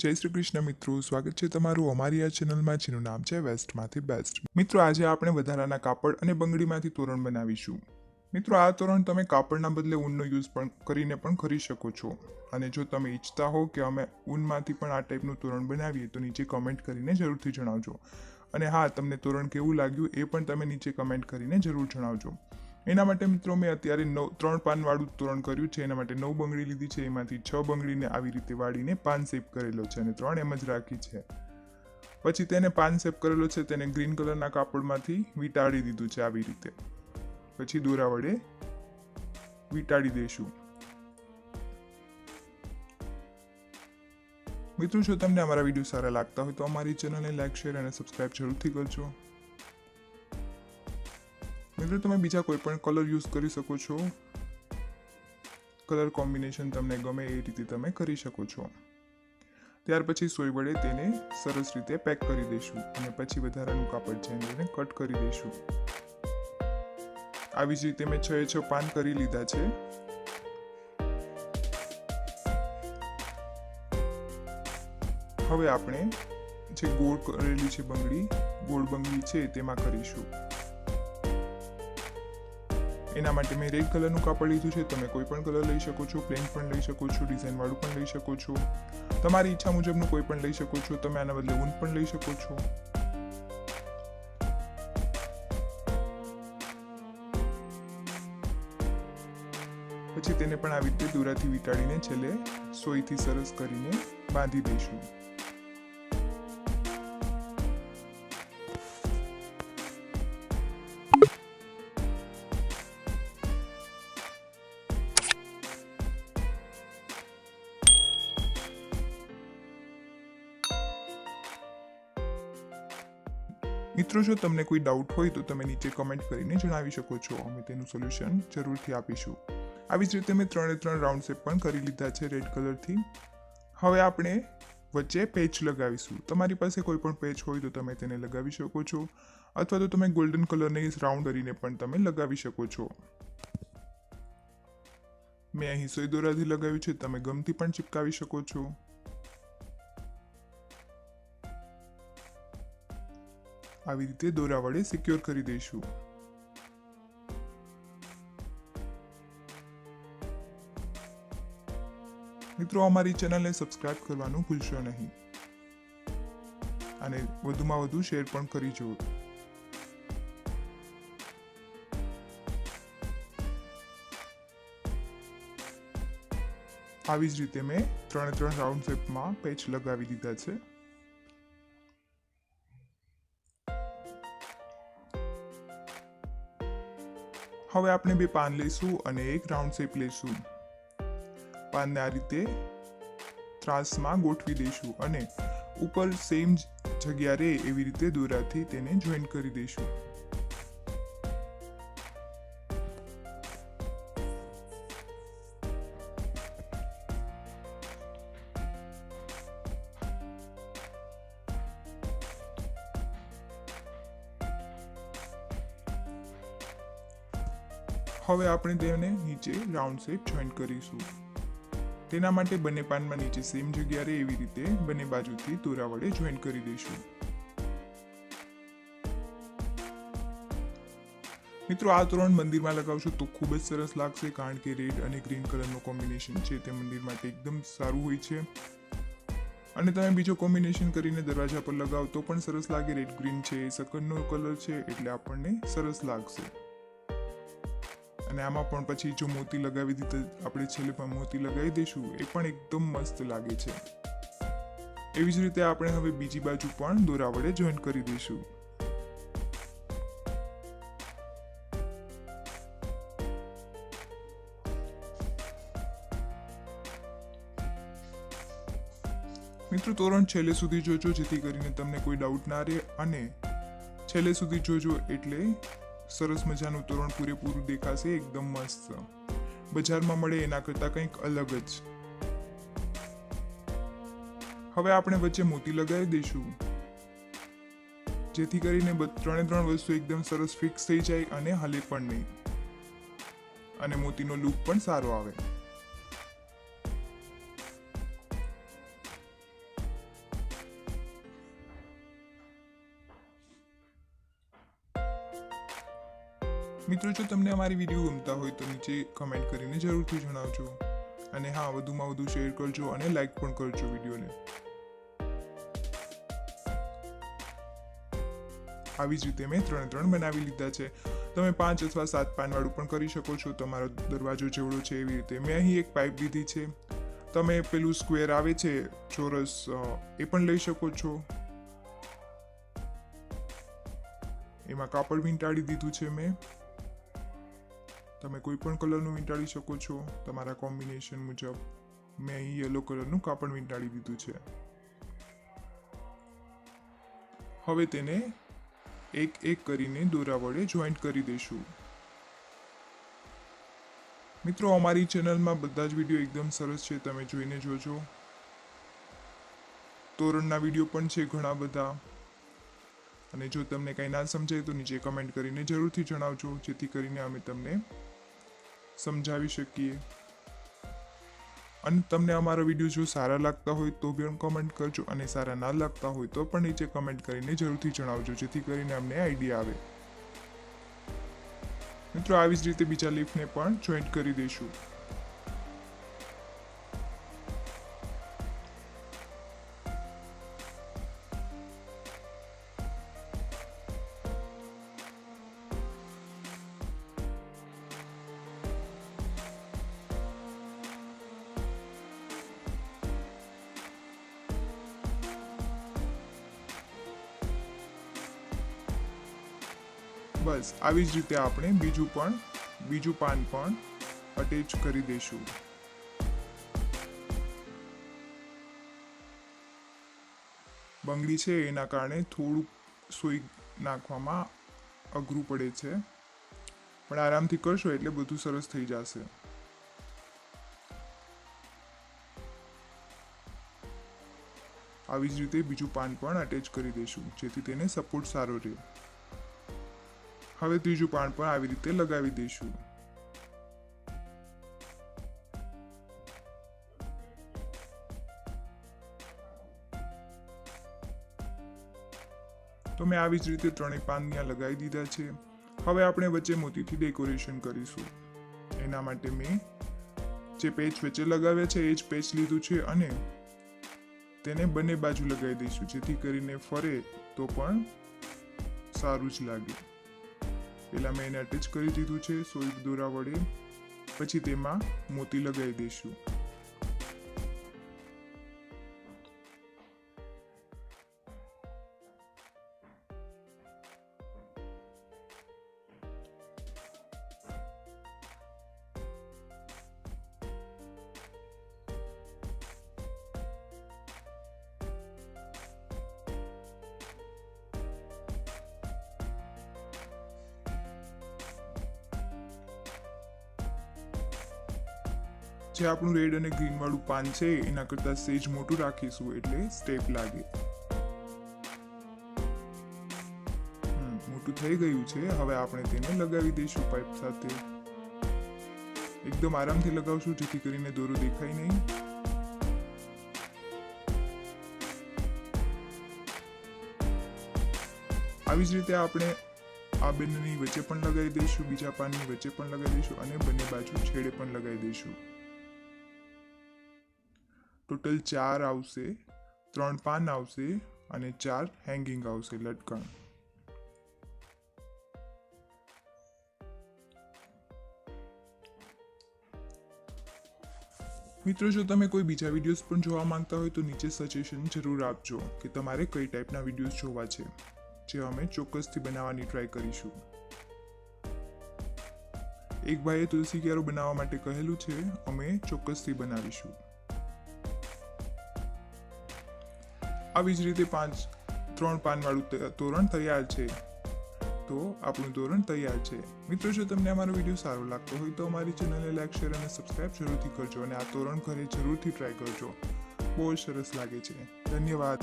જય શ્રી કૃષ્ણ મિત્રો, સ્વાગત છે તમારું અમારી આ ચેનલમાં, જેનું નામ છે વેસ્ટમાંથી બેસ્ટ. મિત્રો, આજે આપણે વધારાના કાપડ અને બંગડીમાંથી તોરણ બનાવીશું. મિત્રો, આ તોરણ તમે કાપડના બદલે ઊનનો યુઝ કરીને પણ કરી શકો છો. અને જો તમે ઈચ્છતા હો કે અમે ઊનમાંથી પણ આ ટાઈપનું તોરણ બનાવીએ તો નીચે કમેન્ટ કરીને જરૂરથી જણાવજો. અને હા, તમને તોરણ કેવું લાગ્યું એ પણ તમે નીચે કમેન્ટ કરીને જરૂર જણાવજો. એના માટે મિત્રો મેં અત્યારે 3 પાનવાળું તોરણ કર્યું છે. એના માટે 9 બંગડી લીધી છે. એમાંથી 6 બંગડીને આવી રીતે વાળીને પાન શેપ કરેલો છે અને 3 એમ જ રાખી છે. પછી તેને પાન શેપ કરેલો છે તેને ગ્રીન કલરના કાપડમાંથી વીંટાળી દીધું છે આવી રીતે. પછી દોરા વડે વીંટાળી દઈશું. મિત્રો, જો તમને અમારા વિડીયો સારા લાગતા હોય તો અમારી ચેનલને લાઈક, શેર અને સબસ્ક્રાઇબ જરૂરથી કરજો. મિત્રો, તમે બીજા કોઈ પણ કલર યુઝ કરી શકો છો. કલર કોમ્બિનેશન તમને ગમે એ રીતે તમે કરી શકો છો. ત્યાર પછી સોય વડે તેને સરસ રીતે પેક કરી દઈશું અને પછી વધારાનું કાપડ છે એને કટ કરી દઈશું. આવી જ રીતે મેં 6 પાન કરી લીધા છે. હવે આપણે જે ગોળ કરેલી છે બંગડી, ગોળ બંગડી છે તેમાં કરીશું. એના માટે મેં રેડ કલરનું કાપડ લીધું છે. તમે કોઈ પણ કલર લઈ શકો છો, પ્લેન પણ લઈ શકો છો, ડિઝાઇન વાળું પણ લઈ શકો છો. તમારી ઈચ્છા મુજબનું કોઈ પણ લઈ શકો છો. તમે આના બદલે ઊન પણ લઈ શકો છો. પછી તેને પણ આવી રીતે દોરાથી વીંટાળીને છેલ્લે સોયથી સરસ કરીને બાંધી દઈશું. મિત્રો, જો તમને કોઈ ડાઉટ હોય તો તમે નીચે કમેન્ટ કરીને જણાવી શકો છો. અમે તેનું સોલ્યુશન જરૂરથી આપીશું. આવી જ રીતે મેં 3 રાઉન્ડ શેપ પણ કરી લીધા છે રેડ કલરથી. હવે આપણે વચ્ચે પેચ લગાવીશું. તમારી પાસે કોઈ પણ પેચ હોય તો તમે તેને લગાવી શકો છો, અથવા તો તમે ગોલ્ડન કલરને રાઉન્ડ કરીને પણ તમે લગાવી શકો છો. મેં અહીં સોય દોરાથી લગાવ્યું છે. તમે ગમથી પણ ચિપકાવી શકો છો. આવી રીતે દોરા વડે સિક્યોર કરી દઈશું. મિત્રો, અમારી ચેનલને સબસ્ક્રાઇબ કરવાનું ભૂલશો નહીં અને વધુમાં વધુ શેર પણ કરજો. આવી જ રીતે મેં 3 રાઉન્ડ શેપમાં પેચ લગાવી દીધા છે. હવે આપણે 2 પાન લઈશું અને એક રાઉન્ડ શેપ લઈશું. પાનને આ રીતે ત્રાસમાં ગોઠવી દઈશું અને ઉપર સેમ જગ્યા રહે એવી રીતે દોરાથી તેને જોઈન્ટ કરી દઈશું. હવે આપણે તેને નીચે રાઉન્ડ શેપ જોઈન્ટ કરીશું. તેના માટે બંને પાનમાં નીચે સેમ જગ્યા રહે એવી રીતે બંને બાજુથી દોરા વડે જોઈન્ટ કરી દઈશું. મિત્રો, આ તોરણ મંદિરમાં લગાવશો તો ખૂબ જ સરસ લાગશે, કારણ કે રેડ અને ગ્રીન કલરનું કોમ્બિનેશન છે તે મંદિર માટે એકદમ સારું હોય છે. અને તમે બીજો કોમ્બિનેશન કરીને દરવાજા પર લગાવો તો પણ સરસ લાગે. રેડ ગ્રીન છે, સકનનો કલર છે એટલે આપણને સરસ લાગશે. અને આમાં પણ પછી જો મોતી લગાવી દીધા, આપણે છેલ્લે પણ મોતી લગાવી દઈશું, એ પણ એકદમ મસ્ત લાગે છે. એવી જ રીતે આપણે હવે બીજી બાજુ પણ દોરા વડે જોઈન્ટ કરી દઈશું. મિત્રો, તોરણ છેલ્લે સુધી જોજો જેથી કરીને તમને કોઈ ડાઉટ ના રહે, અને છેલ્લે સુધી જોજો એટલે સરસ મજાનું તોરણ પૂરેપૂરું દેખાશે, એકદમ મસ્ત. બજારમાં મળે એના કરતાં કંઈક અલગ જ. હવે આપણે વચ્ચે મોતી લગાવી દઈશું જેથી કરીને 3 વસ્તુ એકદમ સરસ ફિક્સ થઈ જાય અને હલે પણ નહીં, અને મોતીનો લુક પણ સારો આવે. મિત્રો, જો તમને અમારી વિડીયો ગમતા હોય તો નીચે કમેન્ટ કરીને જરૂરથી જણાવજો. અને હા, વધુમાં વધુ શેર કરજો અને લાઈક પણ કરજો વિડીયોને. આવી જ રીતે મેં 3 બનાવી લીધા છે. તમે 5 અથવા 7 પાનવાળું પણ કરી શકો છો, તમારો દરવાજો જેવડો છે એવી રીતે. મેં અહીં એક પાઇપ લીધી છે. તમે પેલું સ્ક્વેર આવે છે ચોરસ, એ પણ લઈ શકો છો. એમાં કાપડ વીંટાળી દીધું છે મેં. તમે કોઈ પણ કલરનું વીંટાળી શકો છો તમારા કોમ્બિનેશન મુજબ. મેં અહીં યલો કલરનું કાપડ વીંટાળી દીધું છે. હવે તેને એક એક કરીને દોરા વડે જોઈન્ટ કરી દઈશું. મિત્રો, અમારી ચેનલમાં બધા જ વિડીયો એકદમ સરસ છે, તમે જોઈને જોજો. તોરણના વિડીયો પણ છે ઘણા બધા. અને જો તમને કંઈ ના સમજાય તો નીચે કમેન્ટ કરીને જરૂરથી જણાવજો, જેથી કરીને અમે તમને સમજાવી શકીએ. અને તમને અમારા વિડીયો જો સારા લાગતા હોય તો પણ કમેન્ટ કરજો, અને સારા ના લાગતા હોય તો પણ નીચે કમેન્ટ કરીને જરૂરથી જણાવજો, જેથી કરીને અમને આઈડિયા આવે. મિત્રો, આવી જ રીતે બીજા લીફને પણ જોઈન્ટ કરી દઈશું. બસ આવી જ રીતે આપણે બીજું પાન પણ અટેચ કરી દઈશું. બંગડી છે એના કારણે થોડુંક સોઈ નાખવામાં અઘરું પડે છે, પણ આરામથી કરશો એટલે બધું સરસ થઈ જશે. આવી જ રીતે બીજું પાન પણ અટેચ કરી દઈશું, જેથી તેને સપોર્ટ સારો રહે. હવે ત્રીજું પાન પણ આવી રીતે લગાવી દઈશું. તો મેં આવી જ રીતે 3 પાન ત્યાં લગાવી દીધા છે. હવે આપણે વચ્ચે મોતીથી ડેકોરેશન કરીશું. એના માટે મેં જે પેચ વચ્ચે લગાવ્યા છે એ જ પેચ લીધું છે અને તેને બંને બાજુ લગાવી દઈશું, જેથી કરીને ફરે તો પણ સારું જ લાગે. પહેલા મેં એને અટેચ કરી દીધું છે સોય દોરા વડે. પછી તેમાં મોતી લગાવી દઈશું. જે આપણું રેડ અને ગ્રીન વાળું પાન છે એના કરતાં સેજ મોટું રાખીશું, એટલે સ્ટેપ લાગે. મોટું થઈ ગયું છે. હવે આપણે તેને લગાવી દઈશું પાઇપ સાથે. એકદમ આરામથી લગાવશું, જેથી કરીને દોરો દેખાય નહીં. આવી જ રીતે આપણે આ બંનેની વચ્ચે પણ લગાવી દઈશું, બીજા પાનની વચ્ચે પણ લગાવી દઈશું અને બંને બાજુ છેડે પણ લગાવી દઈશું. ટોટલ 4 આવશે, 3 પાન આવશે અને 4 હેંગિંગ આવશે, લટકણ. મિત્રો, જો તમે કોઈ બીજા વિડીયોઝ પણ જોવા માંગતા હોય તો નીચે સજેશન જરૂર આપજો કે તમારે કઈ ટાઈપના વિડીયોઝ જોવા છે, જે અમે ચોક્કસથી બનાવવાની ટ્રાય કરીશું. એક ભાઈએ તુલસી ક્યારો બનાવવા માટે કહેલું છે, અમે ચોક્કસથી બનાવીશું. આવી જ રીતે 3 પાનવાળું તોરણ તૈયાર છે. તો આપણું તોરણ તૈયાર છે. મિત્રો, જો તમને અમારો વિડીયો સારો લાગતો હોય તો અમારી ચેનલને લાઈક, શેર અને સબસ્ક્રાઇબ જરૂરથી કરજો અને આ તોરણ ઘરે જરૂરથી ટ્રાય કરજો. બહુ સરસ લાગે છે. ધન્યવાદ.